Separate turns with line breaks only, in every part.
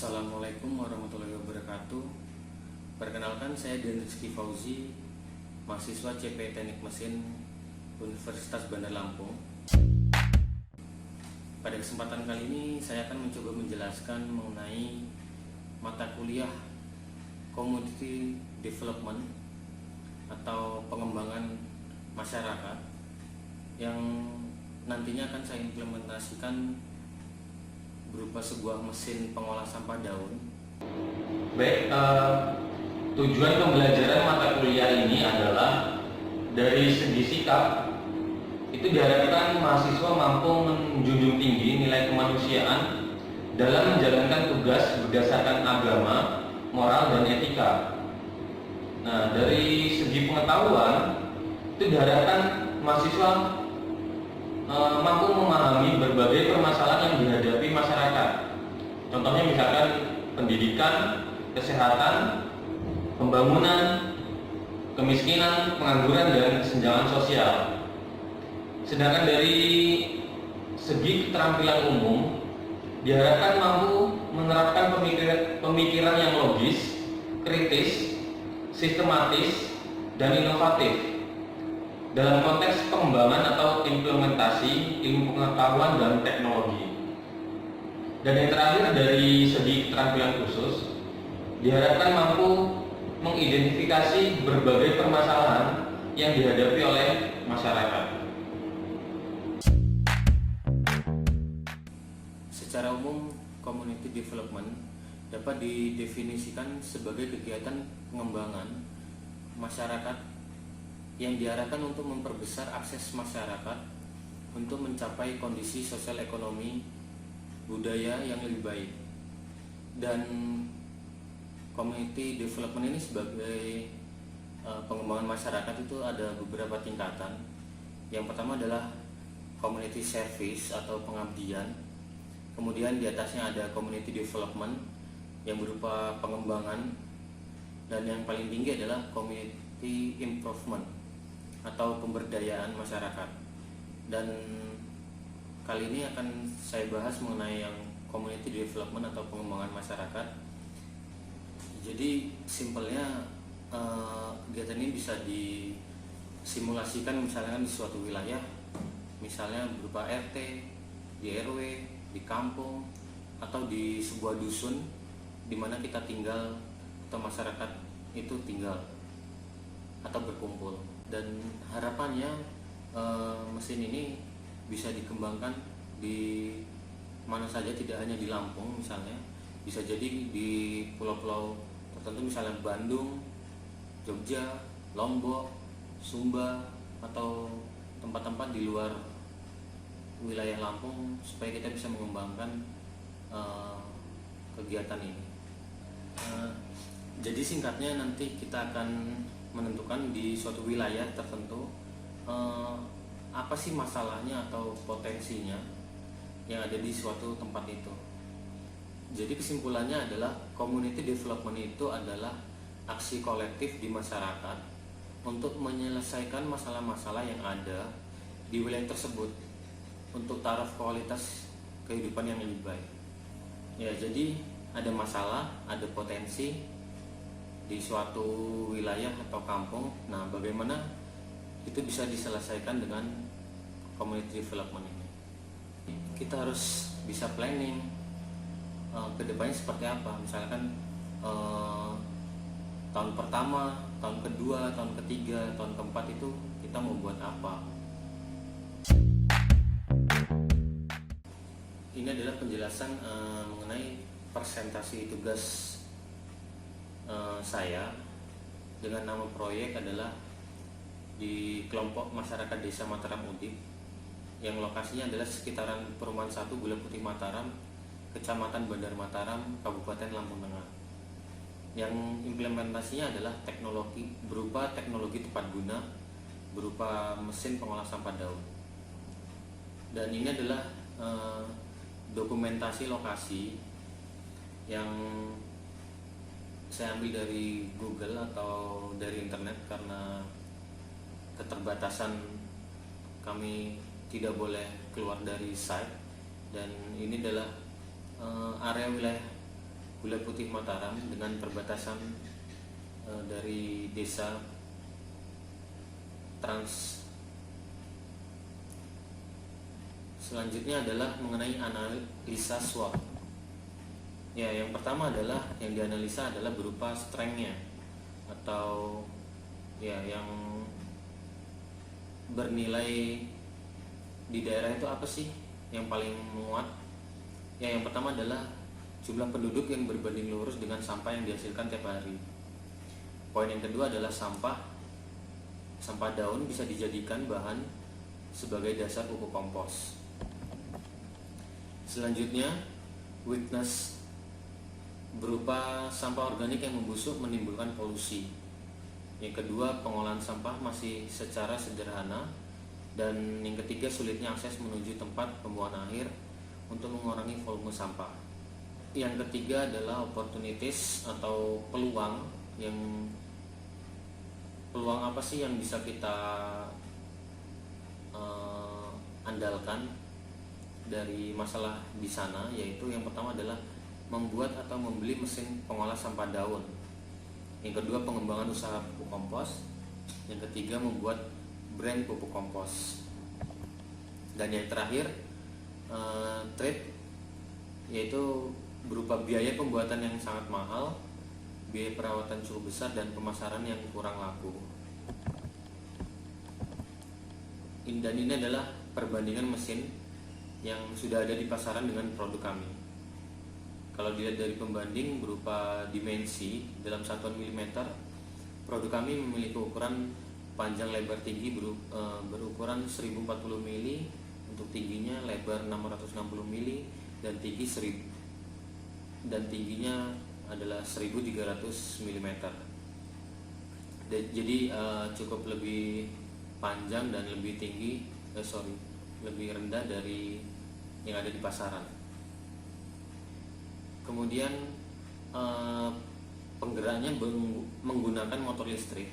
Assalamualaikum warahmatullahi wabarakatuh. Perkenalkan, saya Dian Rizky Fauzi, mahasiswa CP Teknik Mesin Universitas Bandar Lampung. Pada kesempatan kali ini saya akan mencoba menjelaskan mengenai mata kuliah Community Development atau pengembangan masyarakat yang nantinya akan saya implementasikan berupa sebuah mesin pengolah sampah daun.
Baik, tujuan pembelajaran mata kuliah ini adalah dari segi sikap itu diharapkan mahasiswa mampu menjunjung tinggi nilai kemanusiaan dalam menjalankan tugas berdasarkan agama, moral, dan etika. Nah, dari segi pengetahuan itu diharapkan mahasiswa mampu memahami berbagai permasalahan yang dihadapi masyarakat. Contohnya misalkan pendidikan, kesehatan, pembangunan, kemiskinan, pengangguran, dan kesenjangan sosial. Sedangkan dari segi keterampilan umum diharapkan mampu menerapkan pemikiran yang logis, kritis, sistematis, dan inovatif dalam konteks pengembangan atau implementasi ilmu pengetahuan dan teknologi. Dan yang terakhir, dari segi keterampilan khusus diharapkan mampu mengidentifikasi berbagai permasalahan yang dihadapi oleh masyarakat.
Secara umum, community development dapat didefinisikan sebagai kegiatan pengembangan masyarakat yang diarahkan untuk memperbesar akses masyarakat untuk mencapai kondisi sosial ekonomi budaya yang lebih baik. Dan community development ini sebagai pengembangan masyarakat itu ada beberapa tingkatan. Yang pertama adalah community service atau pengabdian. Kemudian di atasnya ada community development yang berupa pengembangan, dan yang paling tinggi adalah community improvement atau pemberdayaan masyarakat. Dan kali ini akan saya bahas mengenai yang community development atau pengembangan masyarakat. Jadi simpelnya kegiatan ini bisa disimulasikan misalnya di suatu wilayah, misalnya berupa RT, di RW, di kampung, atau di sebuah dusun di mana kita tinggal atau masyarakat itu tinggal atau berkumpul. Dan harapannya mesin ini bisa dikembangkan di mana saja, tidak hanya di Lampung misalnya, bisa jadi di pulau-pulau tertentu misalnya Bandung, Jogja, Lombok, Sumba, atau tempat-tempat di luar wilayah Lampung, supaya kita bisa mengembangkan kegiatan ini. Jadi singkatnya, nanti kita akan menentukan di suatu wilayah tertentu apa sih masalahnya atau potensinya yang ada di suatu tempat itu. Jadi kesimpulannya adalah community development itu adalah aksi kolektif di masyarakat untuk menyelesaikan masalah-masalah yang ada di wilayah tersebut untuk taraf kualitas kehidupan yang lebih baik. Ya, jadi ada masalah, ada potensi di suatu wilayah atau kampung. Nah, bagaimana itu bisa diselesaikan dengan community development ini? Kita harus bisa planning kedepannya seperti apa. Misalkan tahun pertama, tahun kedua, tahun ketiga, tahun keempat itu kita mau buat apa. Ini adalah penjelasan mengenai presentasi tugas saya dengan nama proyek adalah di kelompok masyarakat desa Mataram Udip, yang lokasinya adalah sekitaran Perumahan 1 Gula Putih Mataram, Kecamatan Bandar Mataram, Kabupaten Lampung Tengah. Yang implementasinya adalah teknologi berupa teknologi tepat guna berupa mesin pengolah sampah daun. Dan ini adalah dokumentasi lokasi yang saya ambil dari Google atau dari internet, karena keterbatasan kami tidak boleh keluar dari site. Dan ini adalah area wilayah Gula Putih Mataram dengan perbatasan dari desa Trans. Selanjutnya adalah mengenai analisa SWOT. Ya, yang pertama adalah yang dianalisa adalah berupa strength-nya atau ya yang bernilai di daerah itu apa sih yang paling menguat. Ya, yang pertama adalah jumlah penduduk yang berbanding lurus dengan sampah yang dihasilkan tiap hari. Poin yang kedua adalah sampah daun bisa dijadikan bahan sebagai dasar pupuk kompos. Selanjutnya, weakness berupa sampah organik yang membusuk menimbulkan polusi. Yang kedua, pengolahan sampah masih secara sederhana. Dan yang ketiga, sulitnya akses menuju tempat pembuangan akhir untuk mengurangi volume sampah. Yang ketiga adalah opportunities atau peluang. Peluang apa sih yang bisa kita andalkan dari masalah di sana, yaitu yang pertama adalah membuat atau membeli mesin pengolah sampah daun. Yang kedua, pengembangan usaha pupuk kompos. Yang ketiga, membuat brand pupuk kompos. Dan yang terakhir, trade, yaitu berupa biaya pembuatan yang sangat mahal, biaya perawatan cukup besar, dan pemasaran yang kurang laku. Dan ini adalah perbandingan mesin yang sudah ada di pasaran dengan produk kami. Kalau dilihat dari pembanding berupa dimensi dalam satuan milimeter, produk kami memiliki ukuran panjang lebar tinggi berukuran 1040 mili untuk tingginya, lebar 660 mili dan tingginya adalah 1300 mm. Jadi cukup lebih panjang dan lebih tinggi, lebih rendah dari yang ada di pasaran. Kemudian penggeraknya menggunakan motor listrik.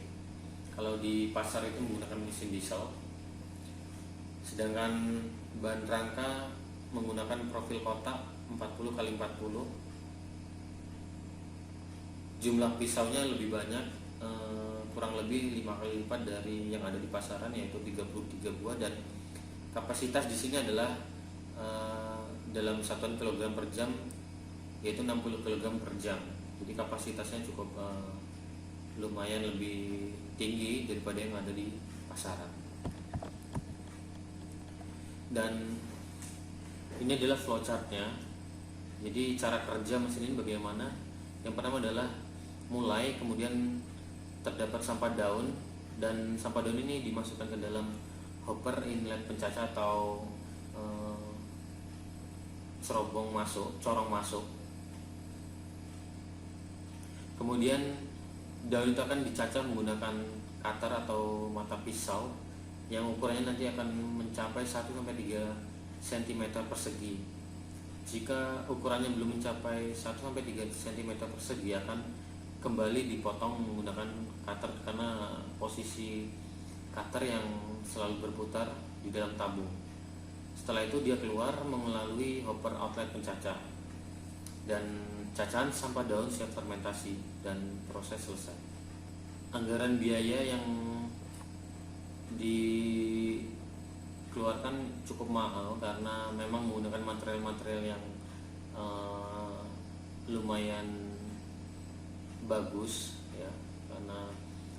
Kalau di pasar itu menggunakan mesin diesel. Sedangkan ban rangka menggunakan profil kotak 40x40. Jumlah pisaunya lebih banyak, kurang lebih 5 kali lipat dari yang ada di pasaran, yaitu 33 buah, dan kapasitas di sini adalah dalam satuan kilogram per jam, yaitu 60 kg per jam. Jadi kapasitasnya cukup lumayan lebih tinggi daripada yang ada di pasaran. Dan ini adalah flowchartnya. Jadi cara kerja mesin ini bagaimana? Yang pertama adalah mulai, kemudian terdapat sampah daun, dan sampah daun ini dimasukkan ke dalam hopper inlet pencacah atau corong masuk. Kemudian daun itu akan dicacah menggunakan cutter atau mata pisau yang ukurannya nanti akan mencapai 1-3 cm persegi. Jika ukurannya belum mencapai 1-3 cm persegi, akan kembali dipotong menggunakan cutter, karena posisi cutter yang selalu berputar di dalam tabung. Setelah itu dia keluar melalui hopper outlet pencacah, dan cacahan sampah daun siap fermentasi dan proses selesai. Anggaran biaya yang dikeluarkan cukup mahal karena memang menggunakan material-material yang lumayan bagus ya,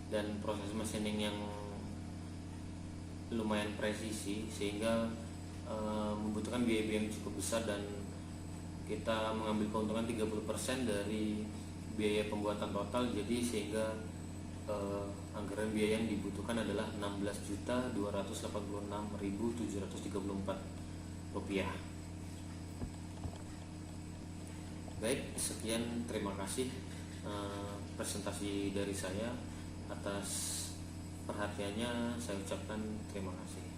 dan proses machining yang lumayan presisi, sehingga membutuhkan biaya yang cukup besar, dan kita mengambil keuntungan 30% dari biaya pembuatan total. Jadi sehingga anggaran biaya yang dibutuhkan adalah Rp16.286.734. Baik, sekian, terima kasih presentasi dari saya. Atas perhatiannya saya ucapkan terima kasih.